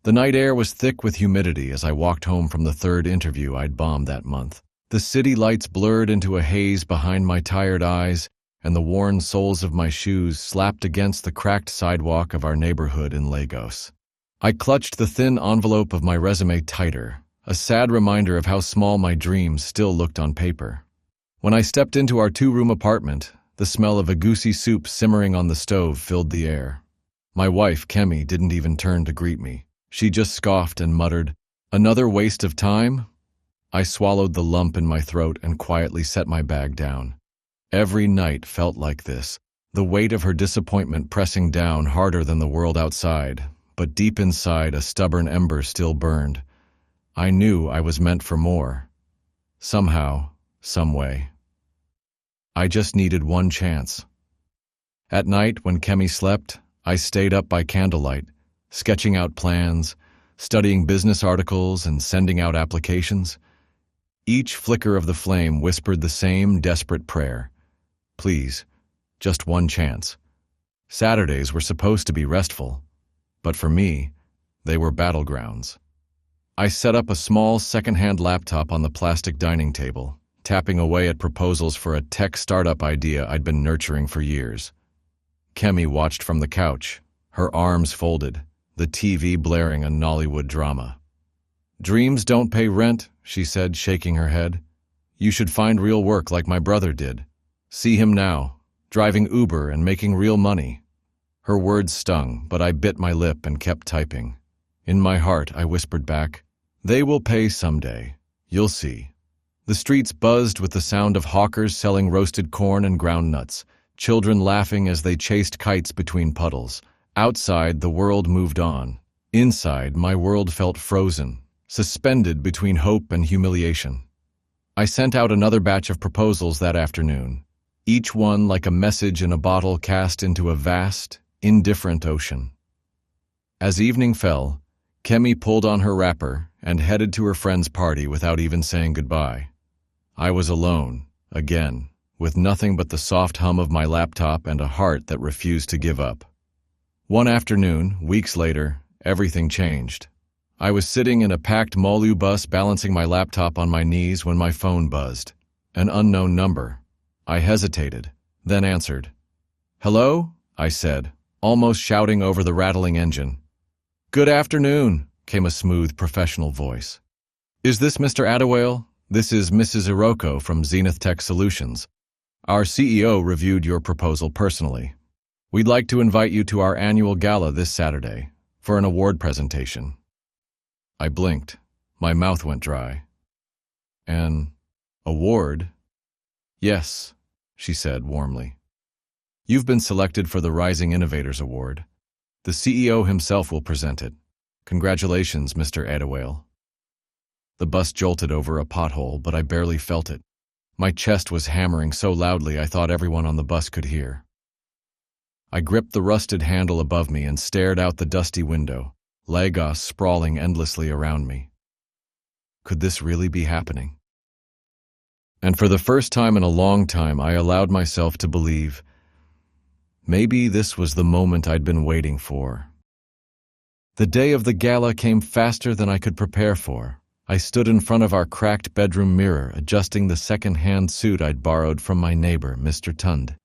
The night air was thick with humidity as I walked home from the third interview I'd bombed that month. The city lights blurred into a haze behind my tired eyes, and the worn soles of my shoes slapped against the cracked sidewalk of our neighborhood in Lagos. I clutched the thin envelope of my resume tighter, a sad reminder of how small my dreams still looked on paper. When I stepped into our two-room apartment, the smell of egusi soup simmering on the stove filled the air. My wife, Kemi, didn't even turn to greet me. She just scoffed and muttered, "Another waste of time?" I swallowed the lump in my throat and quietly set my bag down. Every night felt like this, the weight of her disappointment pressing down harder than the world outside, but deep inside a stubborn ember still burned. I knew I was meant for more. Somehow, some way. I just needed one chance. At night, when Kemi slept, I stayed up by candlelight, sketching out plans, studying business articles, and sending out applications. Each flicker of the flame whispered the same desperate prayer. Please, just one chance. Saturdays were supposed to be restful, but for me, they were battlegrounds. I set up a small second-hand laptop on the plastic dining table, tapping away at proposals for a tech startup idea I'd been nurturing for years. Kemi watched from the couch, her arms folded, the TV blaring a Nollywood drama. "Dreams don't pay rent," she said, shaking her head. "You should find real work like my brother did. See him now, driving Uber and making real money." Her words stung, but I bit my lip and kept typing. In my heart, I whispered back, "They will pay someday. You'll see." The streets buzzed with the sound of hawkers selling roasted corn and ground nuts, children laughing as they chased kites between puddles. Outside, the world moved on. Inside, my world felt frozen, suspended between hope and humiliation. I sent out another batch of proposals that afternoon, each one like a message in a bottle cast into a vast, indifferent ocean. As evening fell, Kemi pulled on her wrapper and headed to her friend's party without even saying goodbye. I was alone, again, with nothing but the soft hum of my laptop and a heart that refused to give up. One afternoon, weeks later, everything changed. I was sitting in a packed Molu bus balancing my laptop on my knees when my phone buzzed. An unknown number. I hesitated, then answered. "Hello?" I said, almost shouting over the rattling engine. "Good afternoon," came a smooth, professional voice. "Is this Mr. Adewale? This is Mrs. Iroko from Zenith Tech Solutions. Our CEO reviewed your proposal personally. We'd like to invite you to our annual gala this Saturday for an award presentation." I blinked. My mouth went dry. "An award?" "Yes," she said warmly. "You've been selected for the Rising Innovators Award. The CEO himself will present it. Congratulations, Mr. Adewale." The bus jolted over a pothole, but I barely felt it. My chest was hammering so loudly I thought everyone on the bus could hear. I gripped the rusted handle above me and stared out the dusty window, Lagos sprawling endlessly around me. Could this really be happening? And for the first time in a long time, I allowed myself to believe maybe this was the moment I'd been waiting for. The day of the gala came faster than I could prepare for. I stood in front of our cracked bedroom mirror, adjusting the second-hand suit I'd borrowed from my neighbor, Mr. Tund.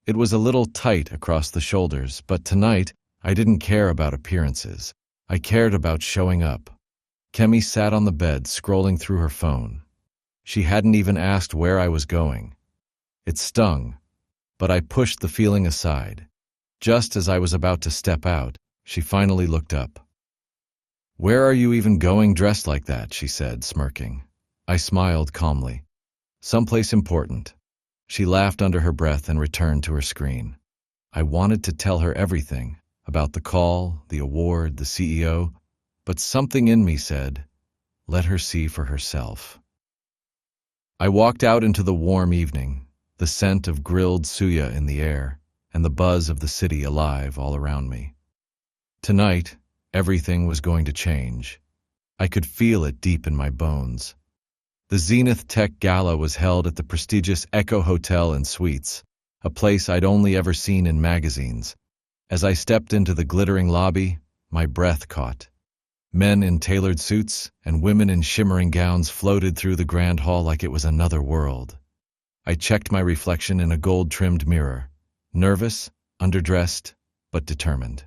It was a little tight across the shoulders, but tonight I didn't care about appearances. I cared about showing up. Kemi sat on the bed, scrolling through her phone. She hadn't even asked where I was going. It stung, but I pushed the feeling aside. Just as I was about to step out, she finally looked up. "Where are you even going dressed like that?" she said, smirking. I smiled calmly. "Someplace important." She laughed under her breath and returned to her screen. I wanted to tell her everything, about the call, the award, the CEO, but something in me said, let her see for herself. I walked out into the warm evening, the scent of grilled suya in the air, and the buzz of the city alive all around me. Tonight, everything was going to change. I could feel it deep in my bones. The Zenith Tech Gala was held at the prestigious Echo Hotel and Suites, a place I'd only ever seen in magazines. As I stepped into the glittering lobby, my breath caught. Men in tailored suits and women in shimmering gowns floated through the grand hall like it was another world. I checked my reflection in a gold-trimmed mirror, nervous, underdressed, but determined.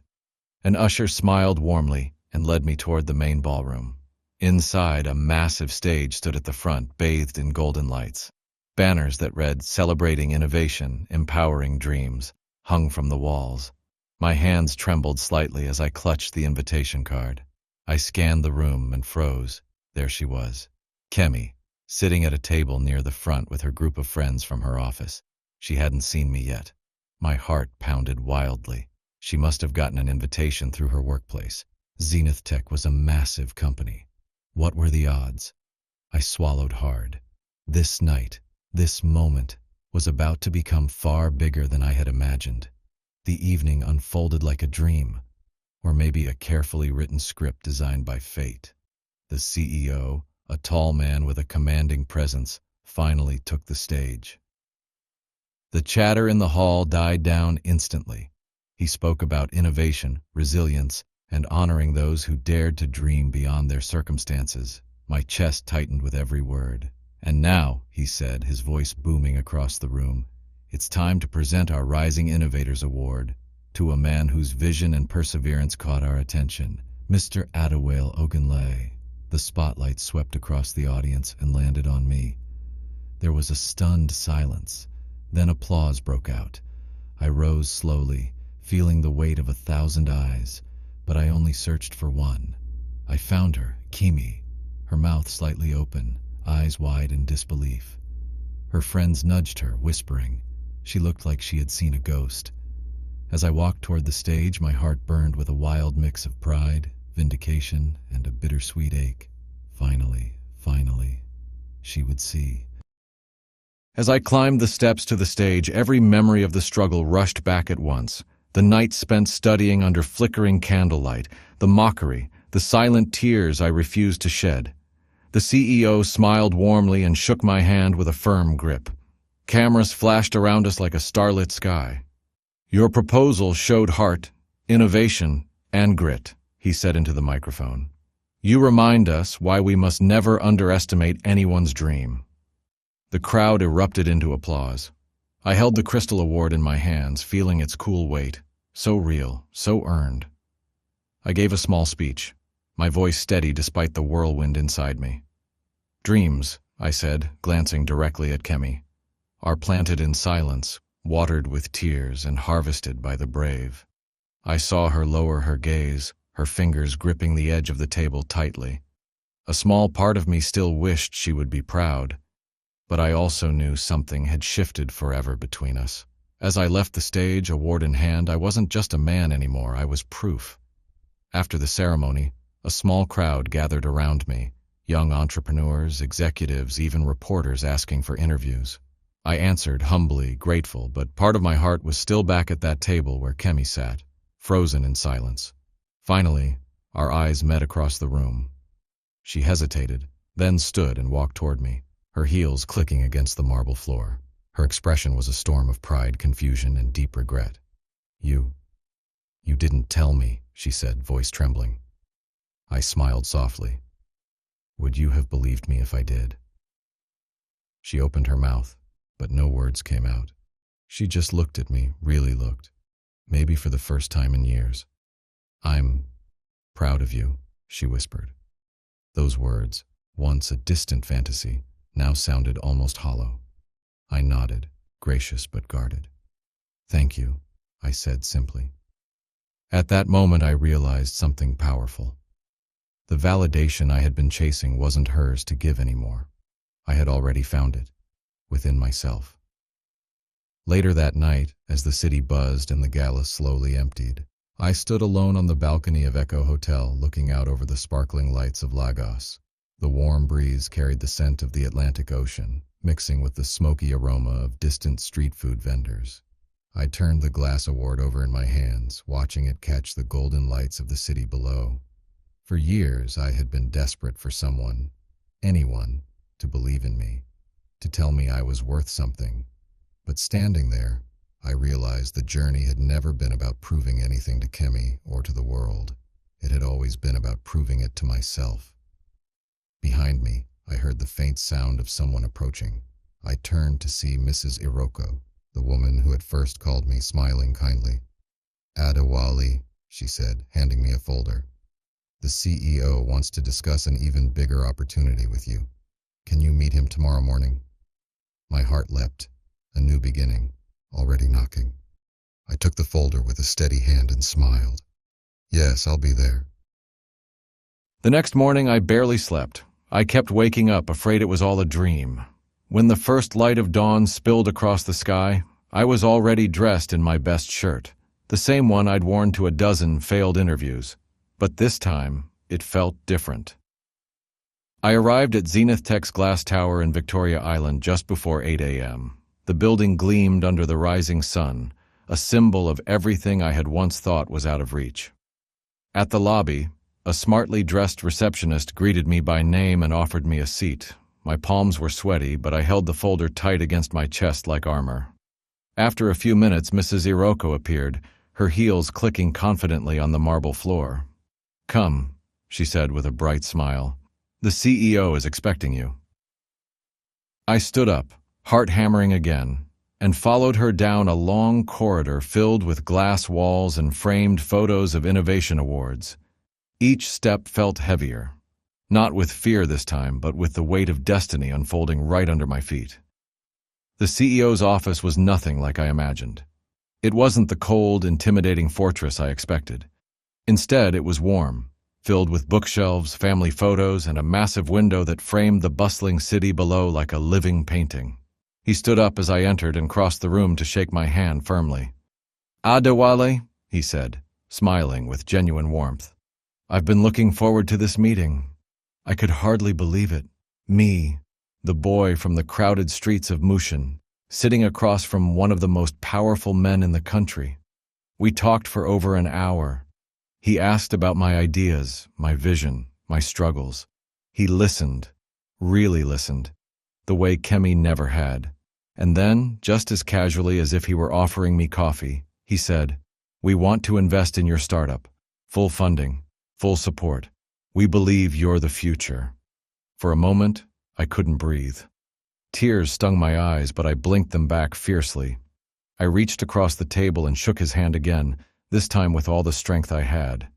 An usher smiled warmly and led me toward the main ballroom. Inside, a massive stage stood at the front, bathed in golden lights. Banners that read, "Celebrating Innovation, Empowering Dreams," hung from the walls. My hands trembled slightly as I clutched the invitation card. I scanned the room and froze. There she was, Kemi, sitting at a table near the front with her group of friends from her office. She hadn't seen me yet. My heart pounded wildly. She must have gotten an invitation through her workplace. Zenith Tech was a massive company. What were the odds? I swallowed hard. This night, this moment, was about to become far bigger than I had imagined. The evening unfolded like a dream, or maybe a carefully written script designed by fate. The CEO, a tall man with a commanding presence, finally took the stage. The chatter in the hall died down instantly. He spoke about innovation, resilience, and honoring those who dared to dream beyond their circumstances. My chest tightened with every word. "And now," he said, his voice booming across the room, "it's time to present our Rising Innovators Award to a man whose vision and perseverance caught our attention, Mr. Adewale Ogunleye." The spotlight swept across the audience and landed on me. There was a stunned silence. Then applause broke out. I rose slowly, feeling the weight of 1,000 eyes, but I only searched for one. I found her, Kemi, her mouth slightly open, eyes wide in disbelief. Her friends nudged her, whispering. She looked like she had seen a ghost. As I walked toward the stage, my heart burned with a wild mix of pride, vindication, and a bittersweet ache. Finally, she would see. As I climbed the steps to the stage, every memory of the struggle rushed back at once. The night spent studying under flickering candlelight, the mockery, the silent tears I refused to shed. The CEO smiled warmly and shook my hand with a firm grip. Cameras flashed around us like a starlit sky. "Your proposal showed heart, innovation, and grit," he said into the microphone. "You remind us why we must never underestimate anyone's dream." The crowd erupted into applause. I held the Crystal Award in my hands, feeling its cool weight. So real, so earned. I gave a small speech, my voice steady despite the whirlwind inside me. "Dreams," I said, glancing directly at Kemi, "are planted in silence, watered with tears, and harvested by the brave." I saw her lower her gaze, her fingers gripping the edge of the table tightly. A small part of me still wished she would be proud, but I also knew something had shifted forever between us. As I left the stage, award in hand, I wasn't just a man anymore, I was proof. After the ceremony, a small crowd gathered around me, young entrepreneurs, executives, even reporters asking for interviews. I answered, humbly, grateful, but part of my heart was still back at that table where Kemi sat, frozen in silence. Finally, our eyes met across the room. She hesitated, then stood and walked toward me, her heels clicking against the marble floor. Her expression was a storm of pride, confusion, and deep regret. You didn't tell me," she said, voice trembling. I smiled softly. "Would you have believed me if I did?" She opened her mouth, but no words came out. She just looked at me, really looked, maybe for the first time in years. "I'm proud of you," she whispered. Those words, once a distant fantasy, now sounded almost hollow. I nodded, gracious but guarded. "Thank you," I said simply. At that moment I realized something powerful. The validation I had been chasing wasn't hers to give anymore. I had already found it, within myself. Later that night, as the city buzzed and the gala slowly emptied, I stood alone on the balcony of Echo Hotel, looking out over the sparkling lights of Lagos. The warm breeze carried the scent of the Atlantic Ocean, mixing with the smoky aroma of distant street food vendors. I turned the glass award over in my hands, watching it catch the golden lights of the city below. For years, I had been desperate for someone, anyone, to believe in me, to tell me I was worth something. But standing there, I realized the journey had never been about proving anything to Kemi or to the world. It had always been about proving it to myself. Behind me, I heard the faint sound of someone approaching. I turned to see Mrs. Iroko, the woman who had first called me, smiling kindly. Adewale, she said, handing me a folder. The CEO wants to discuss an even bigger opportunity with you. Can you meet him tomorrow morning? My heart leapt. A new beginning, already knocking. I took the folder with a steady hand and smiled. Yes, I'll be there. The next morning, I barely slept. I kept waking up, afraid it was all a dream. When the first light of dawn spilled across the sky, I was already dressed in my best shirt, the same one I'd worn to a dozen failed interviews. But this time, it felt different. I arrived at Zenith Tech's glass tower in Victoria Island just before 8 a.m. The building gleamed under the rising sun, a symbol of everything I had once thought was out of reach. At the lobby, a smartly dressed receptionist greeted me by name and offered me a seat. My palms were sweaty, but I held the folder tight against my chest like armor. After a few minutes, Mrs. Iroko appeared, her heels clicking confidently on the marble floor. "Come," she said with a bright smile. "The CEO is expecting you." I stood up, heart hammering again, and followed her down a long corridor filled with glass walls and framed photos of innovation awards. Each step felt heavier, not with fear this time, but with the weight of destiny unfolding right under my feet. The CEO's office was nothing like I imagined. It wasn't the cold, intimidating fortress I expected. Instead, it was warm, filled with bookshelves, family photos, and a massive window that framed the bustling city below like a living painting. He stood up as I entered and crossed the room to shake my hand firmly. "Adewale," he said, smiling with genuine warmth. "I've been looking forward to this meeting." I could hardly believe it. Me, the boy from the crowded streets of Mushin, sitting across from one of the most powerful men in the country. We talked for over an hour. He asked about my ideas, my vision, my struggles. He listened, really listened, the way Kemi never had. And then, just as casually as if he were offering me coffee, he said, "We want to invest in your startup. Full funding, full support. We believe you're the future." For a moment, I couldn't breathe. Tears stung my eyes, but I blinked them back fiercely. I reached across the table and shook his hand again, this time with all the strength I had.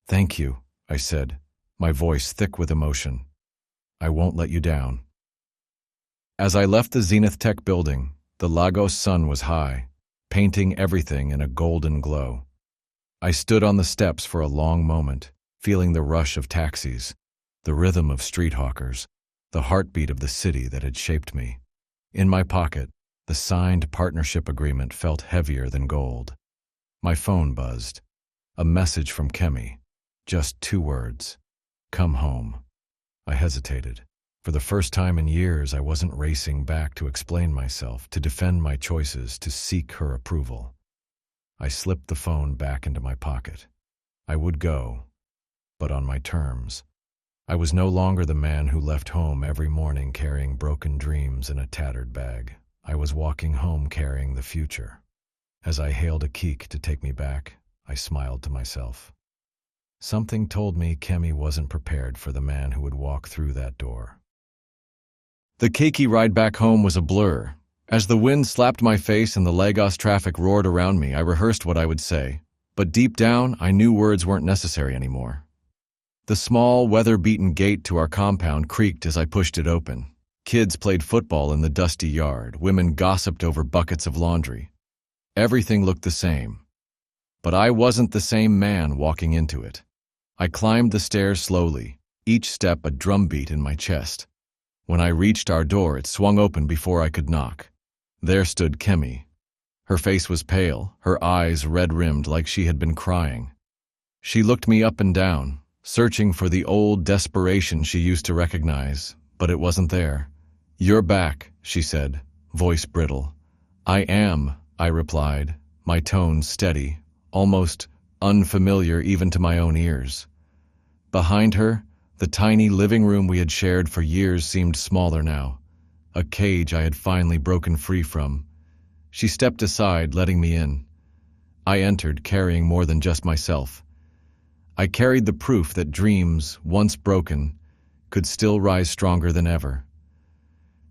"Thank you," I said, my voice thick with emotion. "I won't let you down." As I left the Zenith Tech building, the Lagos sun was high, painting everything in a golden glow. I stood on the steps for a long moment, feeling the rush of taxis, the rhythm of street hawkers, the heartbeat of the city that had shaped me. In my pocket, the signed partnership agreement felt heavier than gold. My phone buzzed. A message from Kemi. Just 2 words. "Come home." I hesitated. For the first time in years, I wasn't racing back to explain myself, to defend my choices, to seek her approval. I slipped the phone back into my pocket. I would go, but on my terms. I was no longer the man who left home every morning carrying broken dreams in a tattered bag. I was walking home carrying the future. As I hailed a Keek to take me back, I smiled to myself. Something told me Kemi wasn't prepared for the man who would walk through that door. The Keiki ride back home was a blur. As the wind slapped my face and the Lagos traffic roared around me, I rehearsed what I would say. But deep down, I knew words weren't necessary anymore. The small, weather-beaten gate to our compound creaked as I pushed it open. Kids played football in the dusty yard. Women gossiped over buckets of laundry. Everything looked the same. But I wasn't the same man walking into it. I climbed the stairs slowly, each step a drumbeat in my chest. When I reached our door, it swung open before I could knock. There stood Kemi. Her face was pale, her eyes red-rimmed like she had been crying. She looked me up and down, searching for the old desperation she used to recognize, but it wasn't there. "You're back," she said, voice brittle. "I am," I replied, my tone steady, almost unfamiliar even to my own ears. Behind her, the tiny living room we had shared for years seemed smaller now, a cage I had finally broken free from. She stepped aside, letting me in. I entered, carrying more than just myself. I carried the proof that dreams, once broken, could still rise stronger than ever.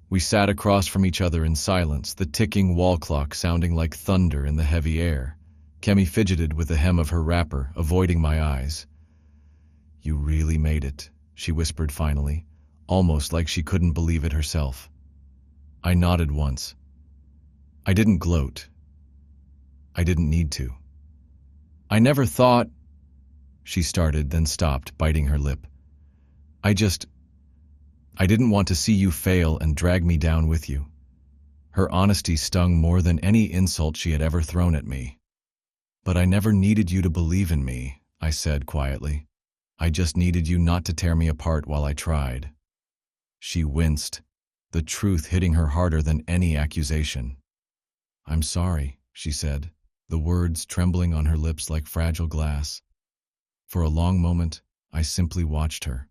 We sat across from each other in silence, the ticking wall clock sounding like thunder in the heavy air. Kemi fidgeted with the hem of her wrapper, avoiding my eyes. "You really made it," she whispered finally, almost like she couldn't believe it herself. I nodded once. I didn't gloat. I didn't need to. "I never thought—" she started, then stopped, biting her lip. I didn't want to see you fail and drag me down with you." Her honesty stung more than any insult she had ever thrown at me. "But I never needed you to believe in me," I said quietly. "I just needed you not to tear me apart while I tried." She winced, the truth hitting her harder than any accusation. "I'm sorry," she said, the words trembling on her lips like fragile glass. For a long moment, I simply watched her.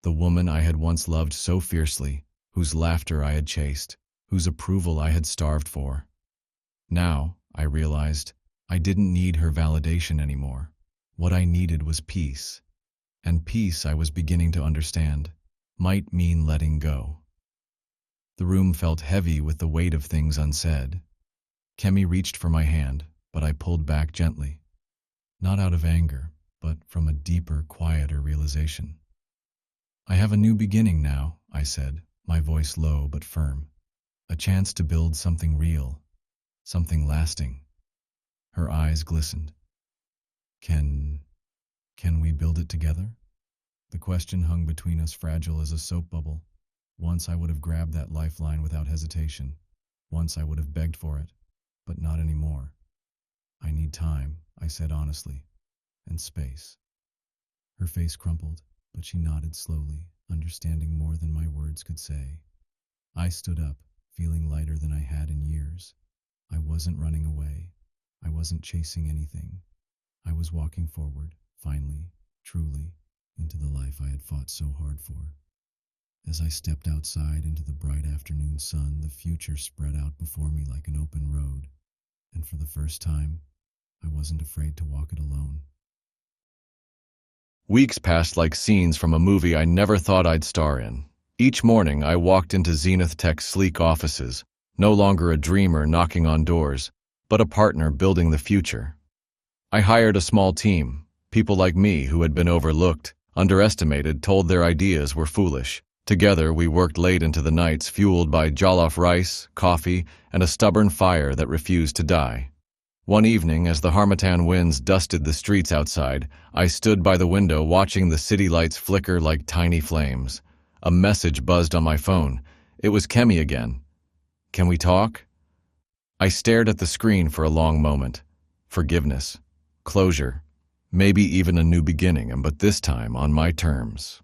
The woman I had once loved so fiercely, whose laughter I had chased, whose approval I had starved for. Now, I realized, I didn't need her validation anymore. What I needed was peace. And peace, I was beginning to understand, might mean letting go. The room felt heavy with the weight of things unsaid. Kemi reached for my hand, but I pulled back gently. Not out of anger, but from a deeper, quieter realization. "I have a new beginning now," I said, my voice low but firm. "A chance to build something real, something lasting." Her eyes glistened. Can we build it together?" The question hung between us, fragile as a soap bubble. Once I would have grabbed that lifeline without hesitation. Once I would have begged for it, but not anymore. "I need time," I said honestly, "and space." Her face crumpled, but she nodded slowly, understanding more than my words could say. I stood up, feeling lighter than I had in years. I wasn't running away. I wasn't chasing anything. I was walking forward, finally, truly, into the life I had fought so hard for. As I stepped outside into the bright afternoon sun, the future spread out before me like an open road, and for the first time, I wasn't afraid to walk it alone. Weeks passed like scenes from a movie I never thought I'd star in. Each morning, I walked into Zenith Tech's sleek offices, no longer a dreamer knocking on doors, but a partner building the future. I hired a small team, people like me who had been overlooked, underestimated, told their ideas were foolish. Together, we worked late into the nights, fueled by jollof rice, coffee, and a stubborn fire that refused to die. One evening, as the Harmattan winds dusted the streets outside, I stood by the window watching the city lights flicker like tiny flames. A message buzzed on my phone. It was Kemi again. "Can we talk?" I stared at the screen for a long moment. Forgiveness, closure, maybe even a new beginning, but this time on my terms.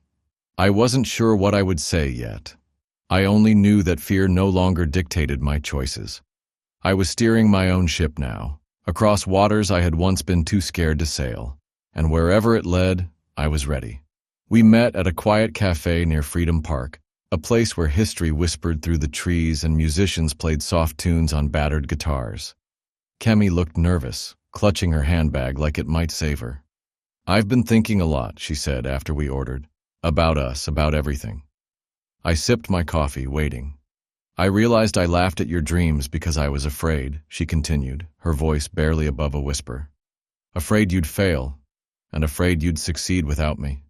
I wasn't sure what I would say yet. I only knew that fear no longer dictated my choices. I was steering my own ship now, across waters I had once been too scared to sail, and wherever it led, I was ready. We met at a quiet cafe near Freedom Park, a place where history whispered through the trees and musicians played soft tunes on battered guitars. Kemi looked nervous, clutching her handbag like it might save her. "I've been thinking a lot," she said after we ordered. "About us, about everything." I sipped my coffee, waiting. "I realized I laughed at your dreams because I was afraid," she continued, her voice barely above a whisper. "Afraid you'd fail, and afraid you'd succeed without me."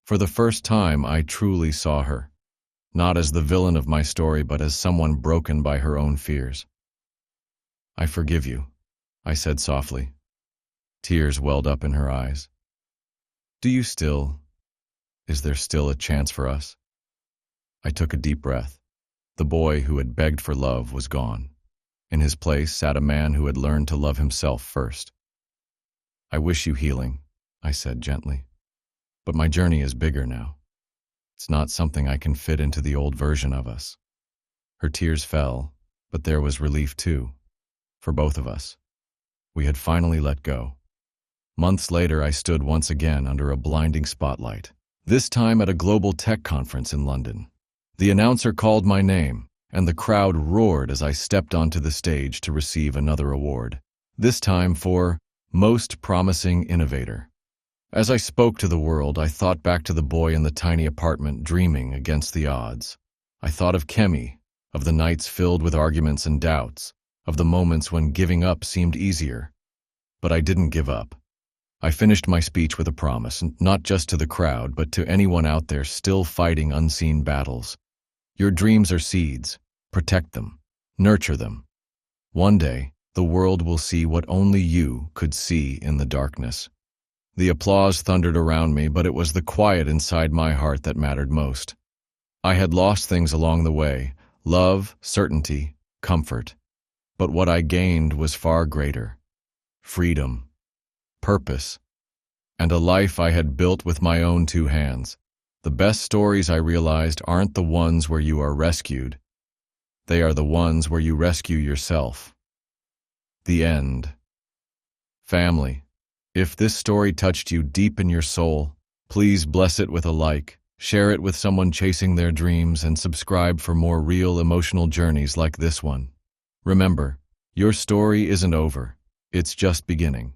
For the first time, I truly saw her, not as the villain of my story, but as someone broken by her own fears. "I forgive you," I said softly. Tears welled up in her eyes. "Do you still? Is there still a chance for us?" I took a deep breath. The boy who had begged for love was gone. In his place sat a man who had learned to love himself first. "I wish you healing," I said gently. "But my journey is bigger now. It's not something I can fit into the old version of us." Her tears fell, but there was relief too, for both of us. We had finally let go. Months later, I stood once again under a blinding spotlight, this time at a global tech conference in London. The announcer called my name, and the crowd roared as I stepped onto the stage to receive another award, this time for Most Promising Innovator. As I spoke to the world, I thought back to the boy in the tiny apartment dreaming against the odds. I thought of Kemi, of the nights filled with arguments and doubts, of the moments when giving up seemed easier. But I didn't give up. I finished my speech with a promise, not just to the crowd, but to anyone out there still fighting unseen battles. Your dreams are seeds. Protect them. Nurture them. One day, the world will see what only you could see in the darkness. The applause thundered around me, but it was the quiet inside my heart that mattered most. I had lost things along the way: love, certainty, comfort. But what I gained was far greater: freedom, purpose, and a life I had built with my own two hands. The best stories, I realized, aren't the ones where you are rescued. They are the ones where you rescue yourself. The end. Family, if this story touched you deep in your soul, please bless it with a like, share it with someone chasing their dreams, and subscribe for more real emotional journeys like this one. Remember, your story isn't over. It's just beginning.